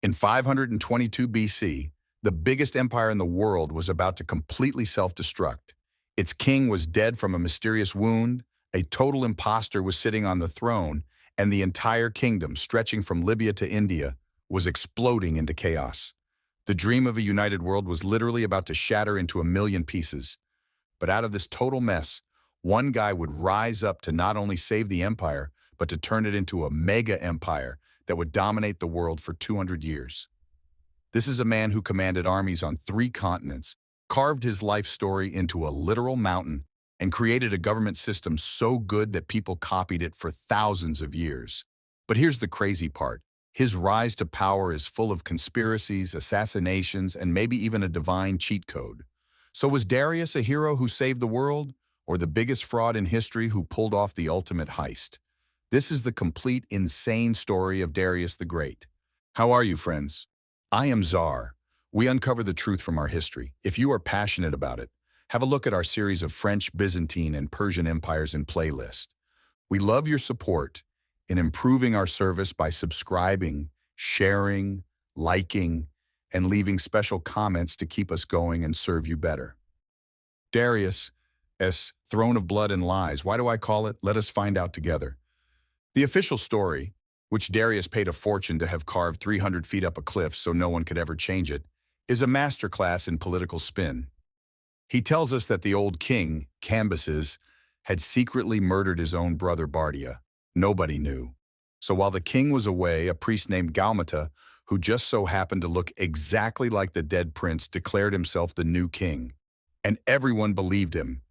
In 522 BC, the biggest empire in the world was about to completely self-destruct. Its king was dead from a mysterious wound, a total imposter was sitting on the throne, and the entire kingdom, stretching from Libya to India, was exploding into chaos. The dream of a united world was literally about to shatter into a million pieces. But out of this total mess, one guy would rise up to not only save the empire, but to turn it into a mega empire that would dominate the world for 200 years. This is a man who commanded armies on 3 continents, carved his life story into a literal mountain, and created a government system so good that people copied it for thousands of years. But here's the crazy part. His rise to power is full of conspiracies, assassinations, and maybe even a divine cheat code. So was Darius a hero who saved the world, or the biggest fraud in history who pulled off the ultimate heist? This is the complete, insane story of Darius the Great. How are you, friends? I am Czar. We uncover the truth from our history. If you are passionate about it, have a look at our series of French, Byzantine, and Persian empires in playlist. We love your support in improving our service by subscribing, sharing, liking, and leaving special comments to keep us going and serve you better. Darius' Throne of Blood and Lies. Why do I call it? Let us find out together. The official story, which Darius paid a fortune to have carved 300 feet up a cliff so no one could ever change it, is a masterclass in political spin. He tells us that the old king, Cambyses, had secretly murdered his own brother Bardia. Nobody knew. So while the king was away, a priest named Gaumata, who just so happened to look exactly like the dead prince, declared himself the new king. And everyone believed him.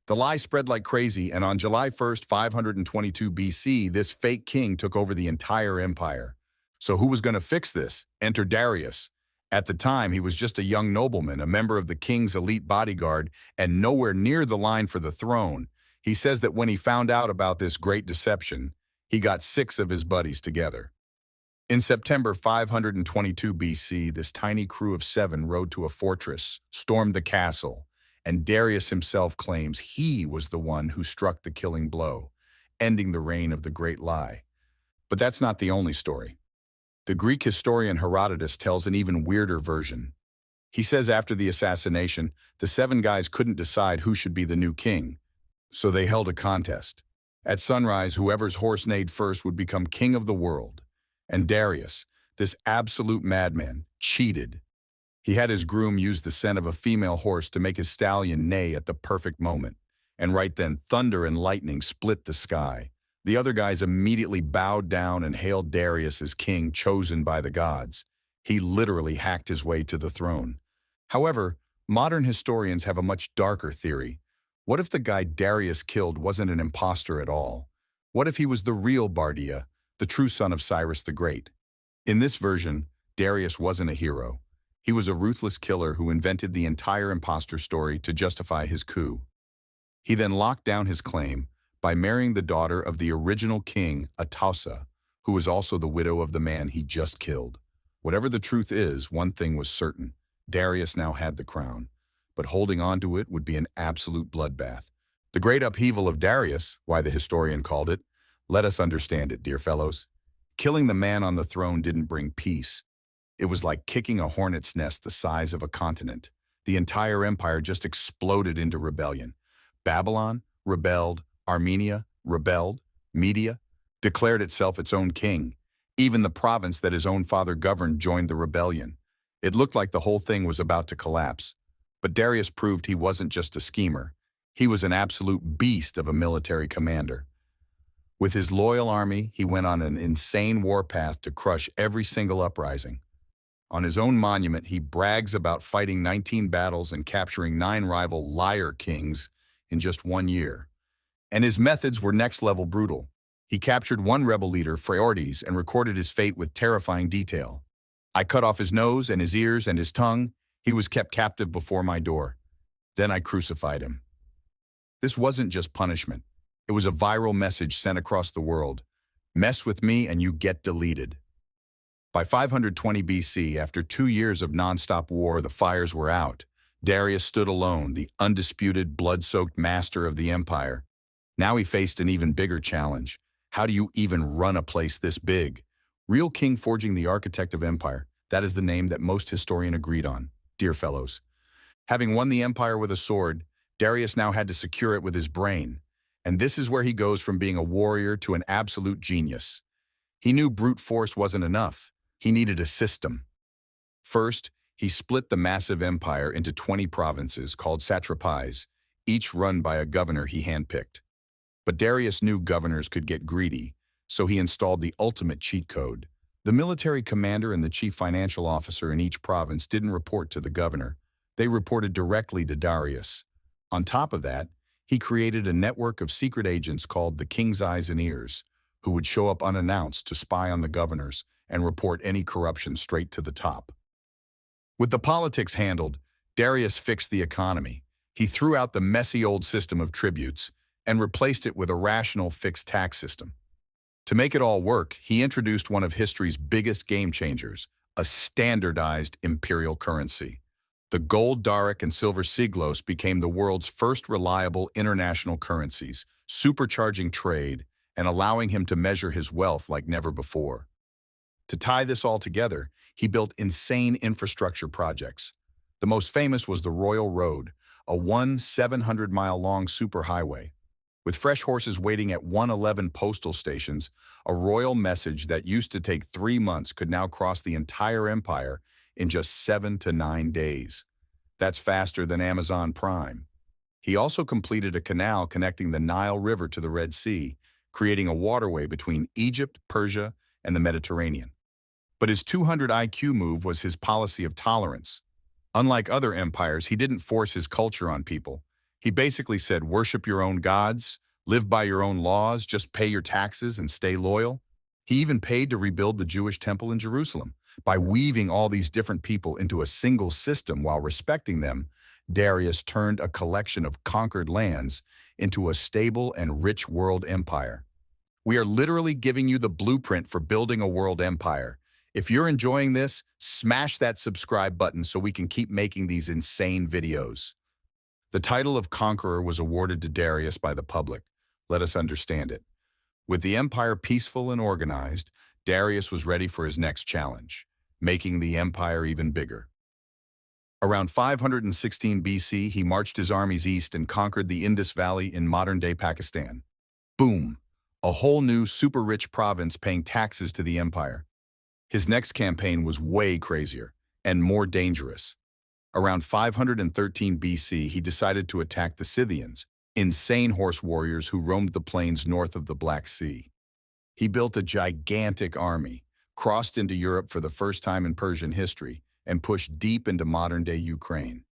The lie spread like crazy, and on July 1st, 522 BC, this fake king took over the entire empire. So who was going to fix this? Enter Darius. At the time, he was just a young nobleman, a member of the king's elite bodyguard, and nowhere near the line for the throne. He says that when he found out about this great deception, he got 6 of his buddies together. In September 522 BC, this tiny crew of 7 rode to a fortress, stormed the castle, and Darius himself claims he was the one who struck the killing blow, ending the reign of the Great Lie. But that's not the only story. The Greek historian Herodotus tells an even weirder version. He says after the assassination, the 7 guys couldn't decide who should be the new king, so they held a contest. At sunrise, whoever's horse neighed first would become king of the world. And Darius, this absolute madman, cheated. He had his groom use the scent of a female horse to make his stallion neigh at the perfect moment. And right then, thunder and lightning split the sky. The other guys immediately bowed down and hailed Darius as king chosen by the gods. He literally hacked his way to the throne. However, modern historians have a much darker theory. What if the guy Darius killed wasn't an imposter at all? What if he was the real Bardia, the true son of Cyrus the Great? In this version, Darius wasn't a hero. He was a ruthless killer who invented the entire imposter story to justify his coup. He then locked down his claim by marrying the daughter of the original king, Atausa, who was also the widow of the man he just killed. Whatever the truth is, one thing was certain. Darius now had the crown, but holding on to it would be an absolute bloodbath. The great upheaval of Darius, why the historian called it, let us understand it, dear fellows. Killing the man on the throne didn't bring peace. It was like kicking a hornet's nest the size of a continent. The entire empire just exploded into rebellion. Babylon rebelled, Armenia rebelled, Media declared itself its own king. Even the province that his own father governed joined the rebellion. It looked like the whole thing was about to collapse. But Darius proved he wasn't just a schemer. He was an absolute beast of a military commander. With his loyal army, he went on an insane warpath to crush every single uprising. On his own monument, he brags about fighting 19 battles and capturing 9 rival liar kings in just 1 year. And his methods were next-level brutal. He captured one rebel leader, Phraortes, and recorded his fate with terrifying detail. I cut off his nose and his ears and his tongue. He was kept captive before my door. Then I crucified him. This wasn't just punishment. It was a viral message sent across the world. Mess with me and you get deleted. By 520 BC, after 2 years of nonstop war, the fires were out. Darius stood alone, the undisputed, blood-soaked master of the empire. Now he faced an even bigger challenge. How do you even run a place this big? Real king forging the architect of empire. That is the name that most historians agreed on, dear fellows. Having won the empire with a sword, Darius now had to secure it with his brain. And this is where he goes from being a warrior to an absolute genius. He knew brute force wasn't enough. He needed a system. First, he split the massive empire into 20 provinces called satrapies, each run by a governor he handpicked. But Darius knew governors could get greedy, so he installed the ultimate cheat code. The military commander and the chief financial officer in each province didn't report to the governor. They reported directly to Darius. On top of that, he created a network of secret agents called the King's Eyes and Ears, who would show up unannounced to spy on the governors and report any corruption straight to the top. With the politics handled, Darius fixed the economy. He threw out the messy old system of tributes and replaced it with a rational fixed tax system. To make it all work, he introduced one of history's biggest game changers, a standardized imperial currency. The gold Daric and silver siglos became the world's first reliable international currencies, supercharging trade and allowing him to measure his wealth like never before. To tie this all together, he built insane infrastructure projects. The most famous was the Royal Road, a 700-mile-long superhighway. With fresh horses waiting at 111 postal stations, a royal message that used to take 3 months could now cross the entire empire in just 7 to 9 days. That's faster than Amazon Prime. He also completed a canal connecting the Nile River to the Red Sea, creating a waterway between Egypt, Persia, and the Mediterranean. But his 200 IQ move was his policy of tolerance. Unlike other empires, he didn't force his culture on people. He basically said, worship your own gods, live by your own laws, just pay your taxes and stay loyal. He even paid to rebuild the Jewish temple in Jerusalem. By weaving all these different people into a single system while respecting them, Darius turned a collection of conquered lands into a stable and rich world empire. We are literally giving you the blueprint for building a world empire. If you're enjoying this, smash that subscribe button so we can keep making these insane videos. The title of conqueror was awarded to Darius by the public. Let us understand it. With the empire peaceful and organized, Darius was ready for his next challenge, making the empire even bigger. Around 516 BC, he marched his armies east and conquered the Indus Valley in modern-day Pakistan. Boom! A whole new super-rich province paying taxes to the empire. His next campaign was way crazier and more dangerous. Around 513 BC, he decided to attack the Scythians, insane horse warriors who roamed the plains north of the Black Sea. He built a gigantic army, crossed into Europe for the first time in Persian history, and pushed deep into modern-day Ukraine.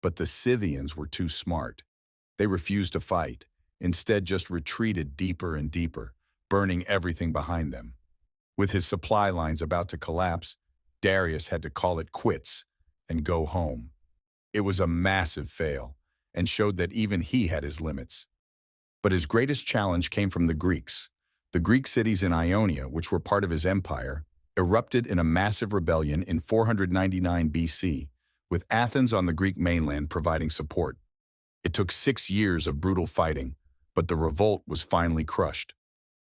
But the Scythians were too smart. They refused to fight, instead just retreated deeper and deeper, burning everything behind them. With his supply lines about to collapse, Darius had to call it quits and go home. It was a massive fail and showed that even he had his limits. But his greatest challenge came from the Greeks. The Greek cities in Ionia, which were part of his empire, erupted in a massive rebellion in 499 BC, with Athens on the Greek mainland providing support. It took 6 years of brutal fighting, but the revolt was finally crushed.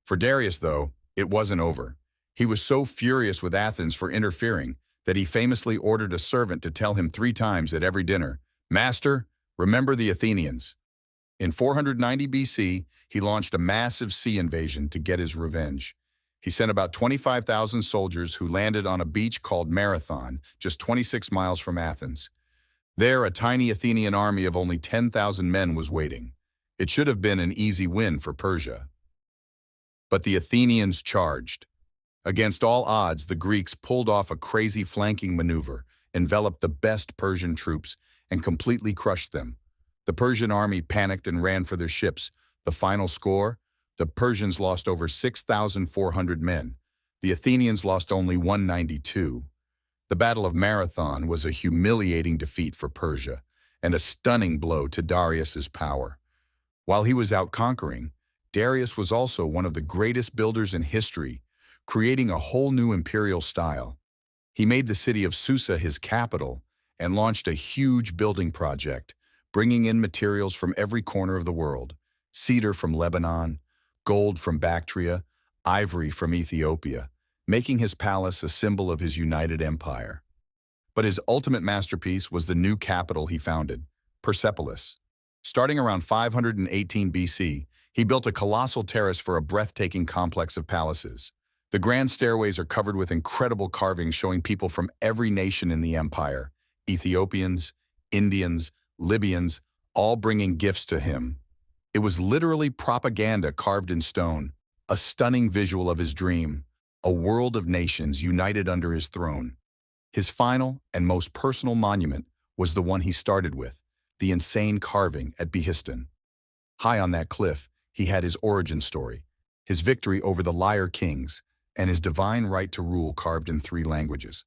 For Darius, though, it wasn't over. He was so furious with Athens for interfering that he famously ordered a servant to tell him 3 times at every dinner, "Master, remember the Athenians." In 490 BC, he launched a massive sea invasion to get his revenge. He sent about 25,000 soldiers who landed on a beach called Marathon, just 26 miles from Athens. There, a tiny Athenian army of only 10,000 men was waiting. It should have been an easy win for Persia. But the Athenians charged. Against all odds, the Greeks pulled off a crazy flanking maneuver, enveloped the best Persian troops, and completely crushed them. The Persian army panicked and ran for their ships. The final score? The Persians lost over 6,400 men. The Athenians lost only 192. The Battle of Marathon was a humiliating defeat for Persia and a stunning blow to Darius's power. While he was out conquering, Darius was also one of the greatest builders in history, creating a whole new imperial style. He made the city of Susa his capital and launched a huge building project, bringing in materials from every corner of the world: cedar from Lebanon, gold from Bactria, ivory from Ethiopia, making his palace a symbol of his united empire. But his ultimate masterpiece was the new capital he founded, Persepolis. Starting around 518 BC, he built a colossal terrace for a breathtaking complex of palaces. The grand stairways are covered with incredible carvings showing people from every nation in the empire, Ethiopians, Indians, Libyans, all bringing gifts to him. It was literally propaganda carved in stone, a stunning visual of his dream, a world of nations united under his throne. His final and most personal monument was the one he started with, the insane carving at Behistun. High on that cliff, he had his origin story, his victory over the Liar Kings, and his divine right to rule carved in 3 languages.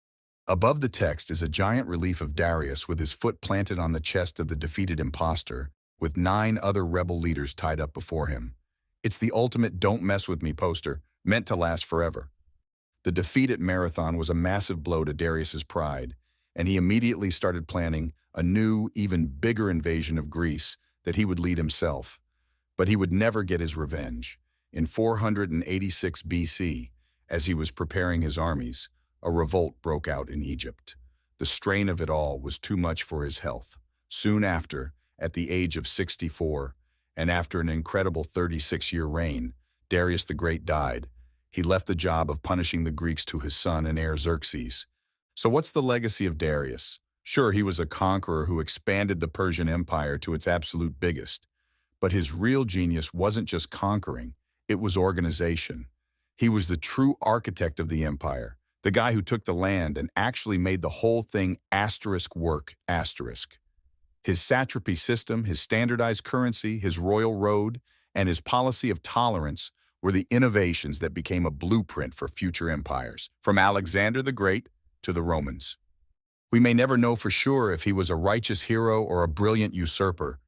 Above the text is a giant relief of Darius with his foot planted on the chest of the defeated impostor, with 9 other rebel leaders tied up before him. It's the ultimate "don't mess with me" poster, meant to last forever. The defeat at Marathon was a massive blow to Darius's pride, and he immediately started planning a new, even bigger invasion of Greece that he would lead himself. But he would never get his revenge. In 486 BC, as he was preparing his armies, a revolt broke out in Egypt. The strain of it all was too much for his health. Soon after, at the age of 64, and after an incredible 36-year reign, Darius the Great died. He left the job of punishing the Greeks to his son and heir Xerxes. So what's the legacy of Darius? Sure, he was a conqueror who expanded the Persian Empire to its absolute biggest. But his real genius wasn't just conquering, it was organization. He was the true architect of the empire, the guy who took the land and actually made the whole thing work. His satrapy system, his standardized currency, his royal road, and his policy of tolerance were the innovations that became a blueprint for future empires, from Alexander the Great to the Romans. We may never know for sure if he was a righteous hero or a brilliant usurper,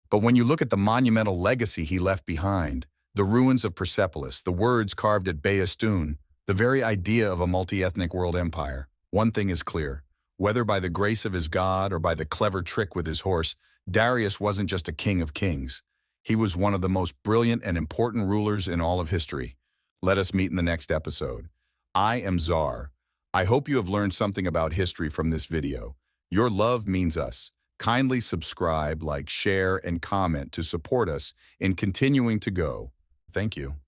but when you look at the monumental legacy he left behind, the ruins of Persepolis, the words carved at Behistun, the very idea of a multi-ethnic world empire, one thing is clear. Whether by the grace of his god or by the clever trick with his horse, Darius wasn't just a king of kings. He was one of the most brilliant and important rulers in all of history. Let us meet in the next episode. I am Czar. I hope you have learned something about history from this video. Your love means us. Kindly subscribe, like, share, and comment to support us in continuing to go. Thank you.